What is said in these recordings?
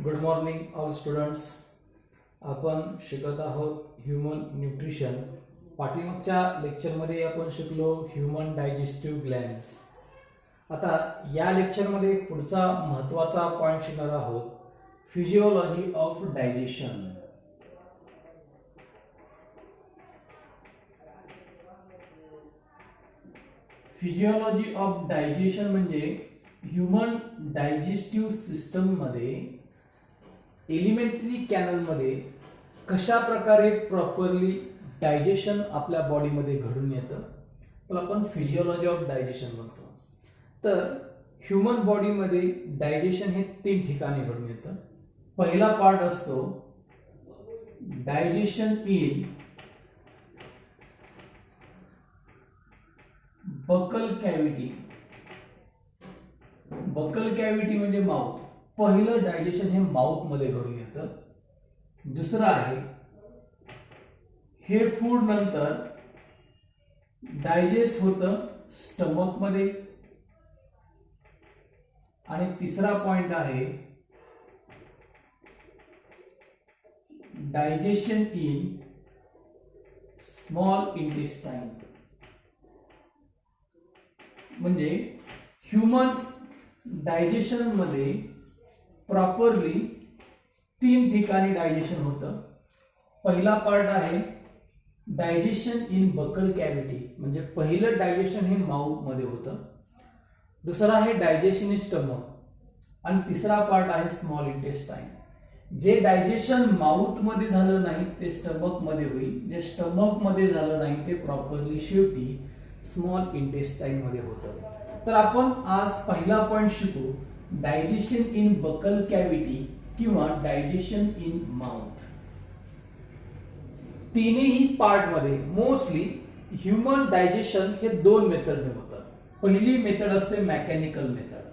Good morning all students. आपण शिकत आहोत ह्यूमन न्यूट्रिशन. पाठीमागच्या लेक्चरमध्ये आपण शिकलो ह्यूमन डायजेस्टिव्ह ग्लँड्स. आता या लेक्चरमध्ये पुढचा महत्त्वाचा पॉइंट शिकणार आहोत physiology of digestion. Physiology of digestion म्हणजे ह्यूमन डायजेस्टिव्ह सिस्टम मध्ये एलिमेंटरी कॅनल मध्ये कशा प्रकारे प्रॉपरली डायजेशन आपल्या बॉडीमध्ये घडून येतं त्याला आपण फिजिओलॉजी ऑफ डायजेशन म्हणतो. तर ह्यूमन बॉडीमध्ये डायजेशन हे 3 ठिकाणी घडून येतं. पहिला पार्ट असतो digestion in buccal cavity. Buccal cavity म्हणजे माउथ. पहिलं डायजेशन हे माउथ मध्ये घडून येतं. दुसरं आहे हे फूड नंतर डायजेस्ट होतं स्टमक मध्ये. आणि तिसरा पॉइंट आहे डायजेशन इन स्मॉल इंटेस्टाइन. म्हणजे ह्यूमन डायजेशन मध्ये प्रॉपरली 3 ठिकाणी डायजेशन होतं. पहिला पार्ट आहे डायजेशन इन बकल कॅव्हिटी म्हणजे पहिलं डायजेशन हे माउथ मध्ये होतं. दुसरा आहे डायजेशन इन स्टमक आणि तिसरा पार्ट आहे स्मॉल इंटेस्टाइन. जे डायजेशन माउथ मध्ये झालं नाही ते स्टमक मध्ये होईल. जे स्टमक मध्ये झालं नाही ते प्रॉपरली शेवटी स्मॉल इंटेस्टाइन मध्ये होतं. तर आपण आज पहिला पॉइंट शिकू डायजेशन इन बकल कॅव्हिटी किंवा डायजेशन इन माउथ. तिन्ही पार्ट मध्ये मोस्टली ह्यूमन डायजेशन हे 2 मेथडने होतं. पहिली मेथड असते मेकॅनिकल मेथड.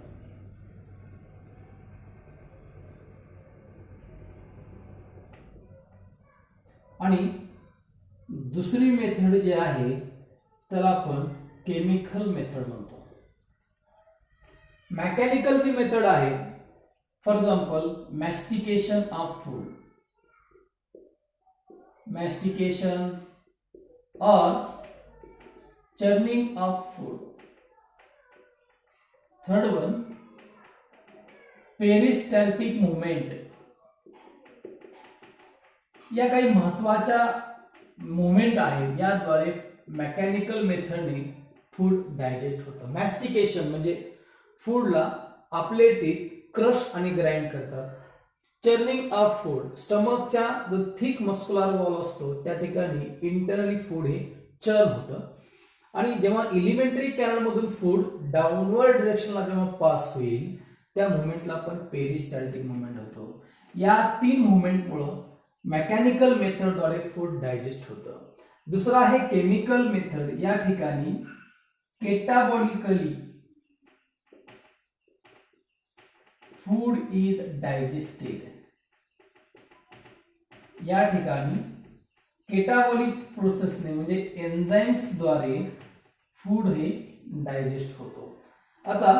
आणि दुसरी मेथड जी आहे त्याला आपण केमिकल मेथड म्हणतो. मेकॅनिकल जी मेथड आहे for example mastication of food, mastication और churning of food. Third one peristaltic movement. या काही महत्वाच्या मुवमेंट आहेत याद्वारे मेकॅनिकल मेथडने फूड डायजेस्ट होतं. मॅस्टिकेशन म्हणजे फूडला आपले टीथ क्रश आणि ग्राइंड करतात. चर्निंग ऑफ फूड स्टमकच्या जो थिक मस्क्युलर वॉल असतो त्या ठिकाणी इंटरनली फूड हे चर्न होतं. आणि जेव्हा एलिमेंटरी कॅनल मधून फूड डाऊनवर्ड डिरेक्शनला जेव्हा पास होईल त्या मुवमेंटला आपण पेरिस्टॅल्टिक मुवमेंट होतो. या 3 मुवमेंटमुळे मेकॅनिकल मेथडद्वारे फूड डायजेस्ट होतं. दुसरा आहे केमिकल मेथड. या ठिकाणी केटाबॉलिकली फूड इज डायजेस्टेड. या ठिकाणी केटाबॉलिक प्रोसेसने म्हणजे एन्झाइम्स द्वारे फूड हे डायजेस्ट होतो. आता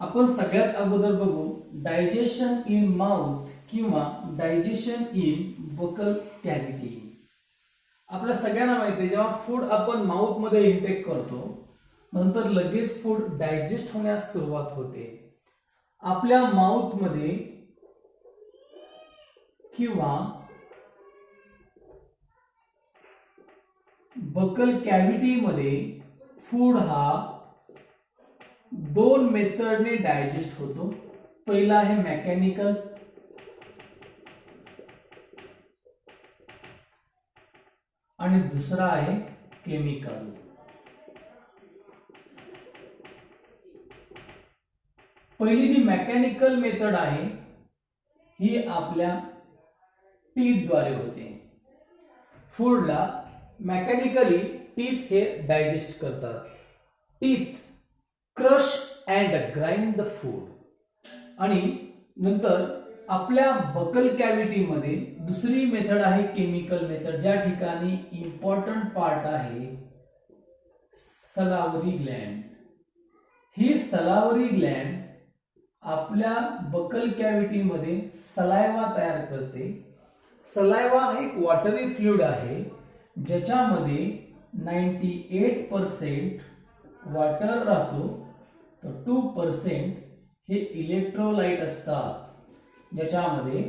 आपण सगळ्यात अगोदर बघू डायजेशन इन माउथ किंवा डायजेशन इन बकल कॅव्हिटी. आपल्या सगळ्यांना माहिती आहे जेव्हा फूड आपण माउथ मध्ये इंटेक करतो नंतर लगेच फूड डायजेस्ट होण्यास सुरुवात होते. आपल्या माउथ मध्ये किंवा बकल कॅव्हिटी मध्ये फूड हा 2 मेथडने डायजेस्ट होतो. पहिला आहे मेकॅनिकल आणि दुसरा आहे केमिकल. पहिली जी मेकॅनिकल मेथड आहे ही आपल्या टीथ द्वारे होते. फूडला मेकॅनिकली टीथ हे डायजेस्ट करतात. Teeth crush and grind the food. आणि नंतर आपल्या बकल कॅव्हिटी मध्ये दुसरी मेथड आहे केमिकल मेथड. ज्या ठिकाणी इम्पॉर्टंट पार्ट आहे सलावरी ग्लँड. ही सलावरी ग्लँड आपल्या बकल कॅव्हिटीमध्ये सलायवा तयार करते. सलायवा हा एक वॉटरी फ्लुइड आहे ज्याच्यामध्ये 98% वॉटर राहतो, तर 2% हे इलेक्ट्रोलाइट असतात ज्याच्यामध्ये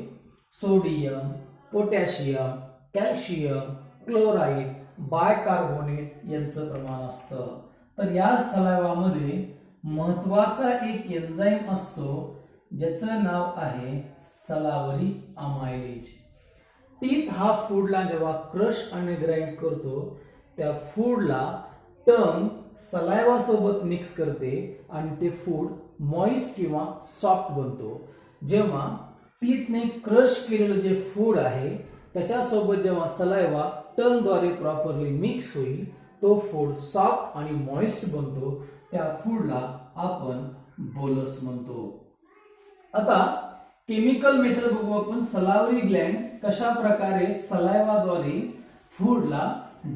sodium, potassium, calcium, chloride, bicarbonate यांचं प्रमाण असतं. तर या सलायवामध्ये महत्वाचा एक एन्झाईम असतो ज्याचं नाव आहे सलावरी अमायलेज. टीथ हा फूडला जेव्हा क्रश आणि ग्राइंड करतो त्या फूडला टंग सलायवा सोबत मिक्स करते आणि ते फूड मॉइस्ट किंवा सॉफ्ट बनतो. जेव्हा टीथने क्रश केलेलं जे फूड आहे त्याच्यासोबत जेव्हा सलायवा टंगद्वारे प्रॉपरली मिक्स होईल तो फूड सॉफ्ट आणि मॉइस्ट बनतो. त्या फूडला आपण बोलस म्हणतो. आता केमिकल मेथड बघू आपण. सलावरी ग्लँड कशा प्रकारे सलायवाद्वारे फूडला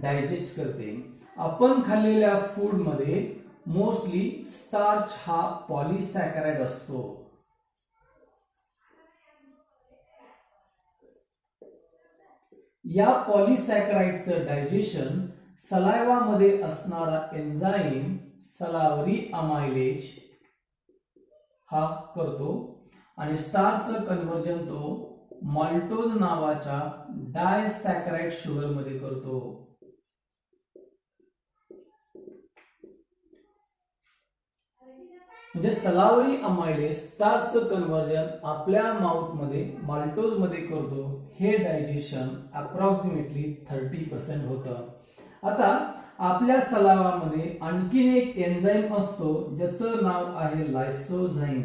डायजेस्ट करते. आपण खाल्लेल्या फूड मध्ये मोस्टली स्टार्च हा पॉलिसॅकराइड असतो. या पॉलिसॅकराइडचं डायजेशन सलायवामध्ये असणारा एन्झाईम सलावरी अमायलेज हा करतो आणि स्टार्चचं कन्व्हर्जन तो माल्टोज नावाच्या डायसॅकराइड शुगर मध्ये करतो. म्हणजे सलावरी अमायलेज स्टार्चचं कन्व्हर्जन आपल्या माउथ मध्ये माल्टोज मध्ये करतो. हे डायजेशन अप्रॉक्सिमेटली 30% होतं. आता आपल्या सलावामध्ये आणखीन एक एन्झाईम असतो ज्याचं नाव आहे लायसोझाईम.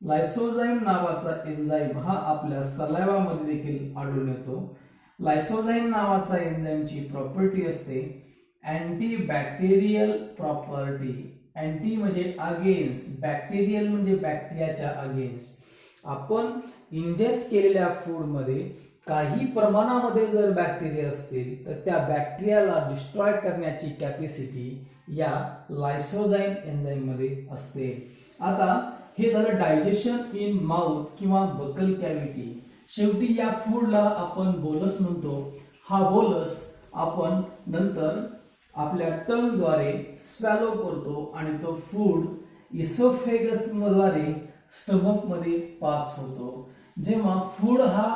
लायसोझाईम नावाचा एन्झाईम हा आपल्या सलावामध्ये देखील आढळून येतो. लायसोझाईम नावाचा एन्झाईमची प्रॉपर्टी असते अँटीबॅक्टेरियल प्रॉपर्टी. अँटी म्हणजे अगेन्स्ट, बॅक्टेरियल म्हणजे बॅक्टेरियाच्या अगेन्स्ट. आपण इंजेस्ट केलेल्या फूडमध्ये काही प्रमाणामध्ये जर बॅक्टेरिया असतील तर त्या बॅक्टेरियाला डिस्ट्रॉय करण्याची कॅपॅसिटी या लायसोझाईम एन्झाईम मध्ये असते. आता हे झालं डायजेशन इन माउथ किंवा बकल कॅव्हिटी. शेवटी या फूडला आपण बोलस म्हणतो. हा बोलस आपण नंतर आपल्या टंगद्वारे स्वॅलो करतो आणि तो फूड इसोफेगस द्वारे स्टमक मध्ये पास होतो. जेव्हा फूड हा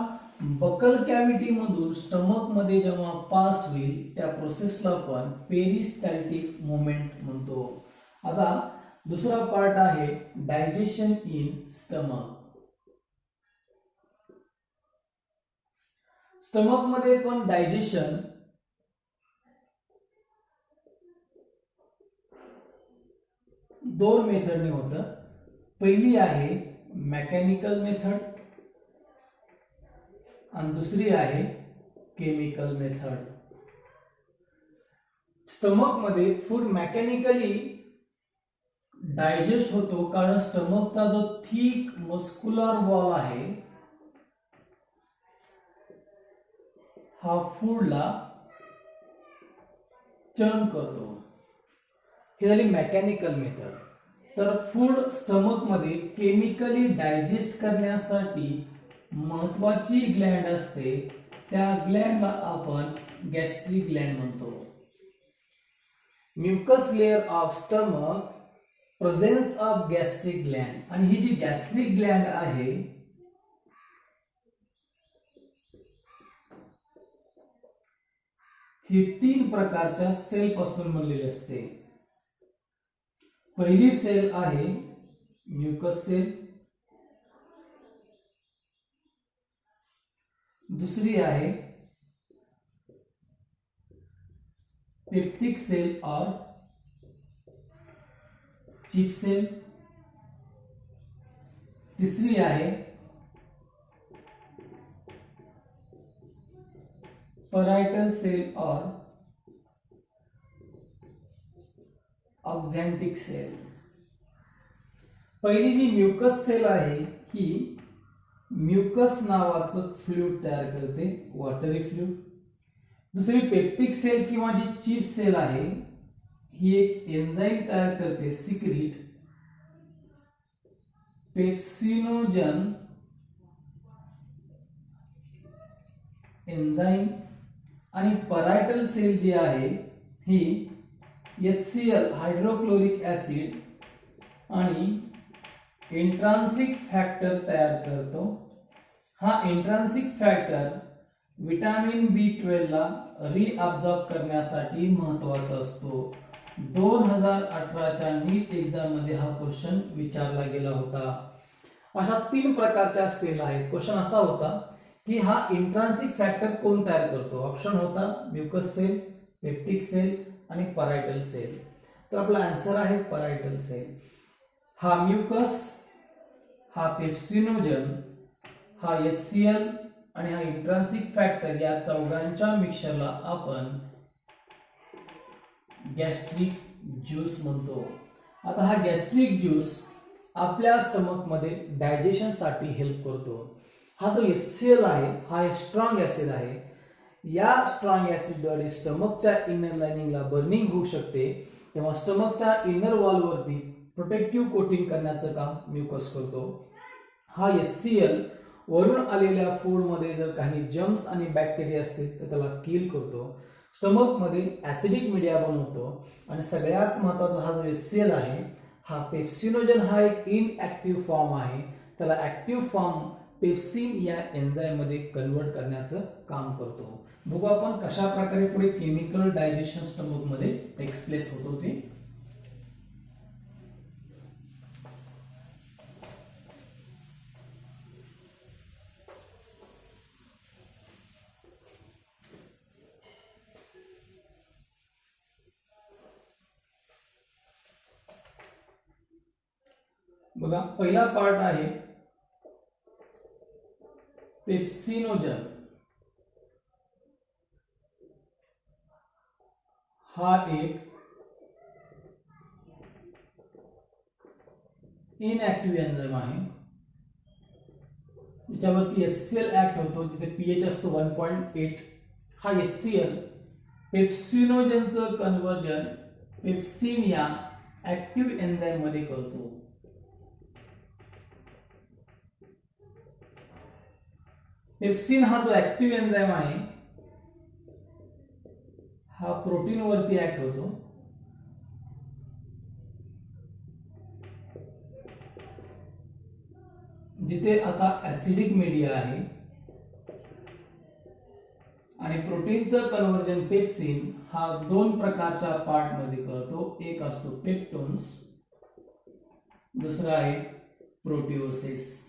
बकल कॅव्हिटी मधून स्टमक मध्ये जेव्हा पास होईल त्या प्रोसेसला आपण पेरिस्टॅल्टिक मुवमेंट म्हणतो. आता दुसरा पार्ट आहे डायजेशन इन स्टमक. स्टमक मध्ये पण डायजेशन दोन मेथडने होतं. पहिली आहे मेकॅनिकल मेथड आणि दुसरी आहे केमिकल मेथड. स्टमक मध्ये फूड मेकॅनिकली डायजेस्ट होतो कारण स्टमकचा जो थिक मस्क्युलर वॉल आहे हा फूडला चर्न करतो. ही झाली मेकॅनिकल मेथड. तर फूड स्टमक मध्ये केमिकली डायजेस्ट करण्यासाठी महत्वाची ग्लँड असते त्या ग्लँडला आपण गॅस्ट्रिक ग्लँड म्हणतो. Mucus layer of stomach, presence of gastric Gland. आणि ही जी गॅस्ट्रिक ग्लँड आहे ही 3 प्रकारच्या सेल पासून बनलेली असते. पहिली सेल आहे म्युकस सेल, दुसरी आहे पेप्टिक सेल और चिप सेल, तीसरी आहे पराइटल सेल और ऑक्झॅन्टिक सेल. पहिली जी म्युकस सेल आहे ही म्युकस नावाचं फ्लुइड तयार करते, वॉटरी फ्लुइड. दुसरी पेप्टिक सेल किंवा जी चिप सेल आहे ही एक एन्झाईम तयार करते, सिक्रीट, पेप्सिनोजन एन्झाईम आणि परायटल सेल जी आहे ही HCl हायड्रोक्लोरिक ऍसिड आणि इंट्रान्सिक फॅक्टर तयार करतो. हा इंट्रान्सिक फॅक्टर विटामिन B12 ला रिअब्सॉर्ब करण्यासाठी महत्वाचा असतो. 2018च्या नीट एक्झाम मध्ये हा क्वेश्चन विचारला गेला होता. अशा 3 प्रकारच्या सेल आहेत. क्वेश्चन असा होता की हा इंट्रान्सिक फॅक्टर कोण तयार करतो. ऑप्शन होता म्युकस सेल, पेप्टिक सेल आणि परायटल सेल. तर आपला आन्सर आहे परायटल सेल. हा म्युकस, हा पेप्सिनोजन, हा HCl आणि हा इंट्रान्सिक फॅक्टर या चौघांच्या मिक्सरला आपण गॅस्ट्रिक ज्यूस म्हणतो. आता हा गॅस्ट्रिक ज्यूस आपल्या स्टमक मध्ये डायजेशन साठी हेल्प करतो. हा जो HCl आहे हा एक स्ट्रॉंग ऍसिड आहे. या स्ट्रॉंग ऍसिडद्वारे स्टमकच्या इनर लाइनिंगला बर्निंग होऊ शकते. तेव्हा स्टमकच्या इनर वॉल वरती प्रोटेक्टिव्ह कोटिंग करण्याचं काम म्युकस करतो. हा HCl वरून आलेल्या फूड मध्ये जर काही जर्म्स आणि बॅक्टेरिया असतील तर त्याला किल करतो. स्टमक मध्ये ऍसिडिक मीडिया बनवतो. आणि सगळ्यात महत्त्वाचा हा जो HCl आहे हा पेप्सिनोजन हा एक इनऍक्टिव्ह फॉर्म आहे. त्याला ऍक्टिव्ह फॉर्म पेप्सिन या एन्झाईम मध्ये कन्वर्ट करण्याचं काम करतो. बघू आपण कशा प्रकारे पुढे केमिकल डायजेशन स्टमक मध्ये टेक्स प्लेस होतो ते. बघा पहिला पार्ट आहे पेप्सिनोजन. हा एक इनऍक्टिव्ह एन्झाईम आहे. त्याच्यावरती HCl ऍक्ट होतो जिथे pH असतो 1.8. हा HCl पेप्सिनोजनचं कन्व्हर्जन पेप्सिन या ऍक्टिव्ह एन्झाईम मध्ये करतो. पेप्सिन हा जो ऍक्टिव्ह एन्झाईम आहे हा प्रोटीन वरती ऍक्ट होतो. जिथे आता ऍसिडिक मीडिया आहे आणि प्रोटीनचं कन्व्हर्जन पेप्सिन हा 2 प्रकारच्या पार्ट मध्ये करतो. एक असतो पेप्टोन्स, दुसरा आहे प्रोटिओसिस.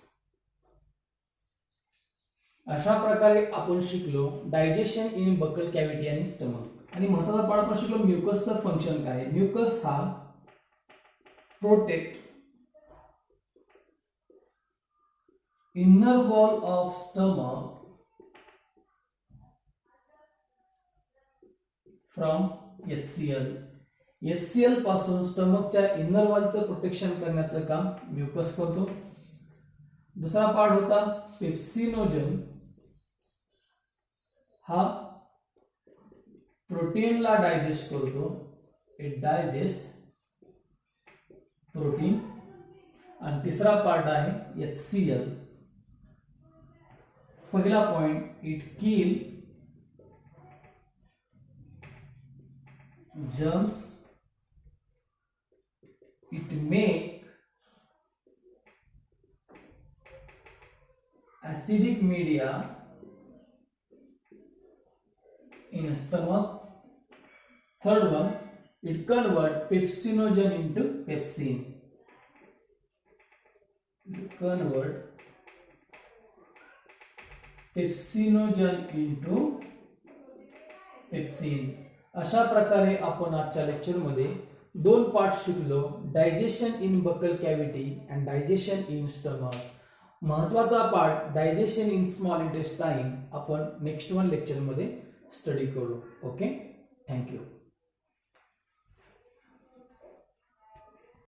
अशा प्रकारे आपण शिकलो डायजेशन इन बकल कॅव्हिटी आणि स्टमक. आणि महत्त्वाचा पार्ट आपण शिकलो म्युकसचं फंक्शन काय आहे. म्युकस हा protect inner wall of stomach from HCl. HCl पासून स्टमकच्या इनर वॉलचं प्रोटेक्शन करण्याचं काम म्युकस करतो. दुसरा पार्ट होता पेप्सिनोजन. हा प्रोटीनला डायजेस्ट करतो. It digest protein. आणि तिसरा पार्ट आहे HCl. पहिला point it kill germs, it make acidic media in stomach. Third one, it convert pepsinogen into pepsin. Convert pepsinogen into pepsin. अशा प्रकारे आपण आजच्या लेक्चर मध्ये 2 पार्ट शिकलो. Digestion in buccal cavity and digestion in stomach. महत्वाचा part digestion in small intestine आपण next one lecture मध्ये study करू. Okay, thank you.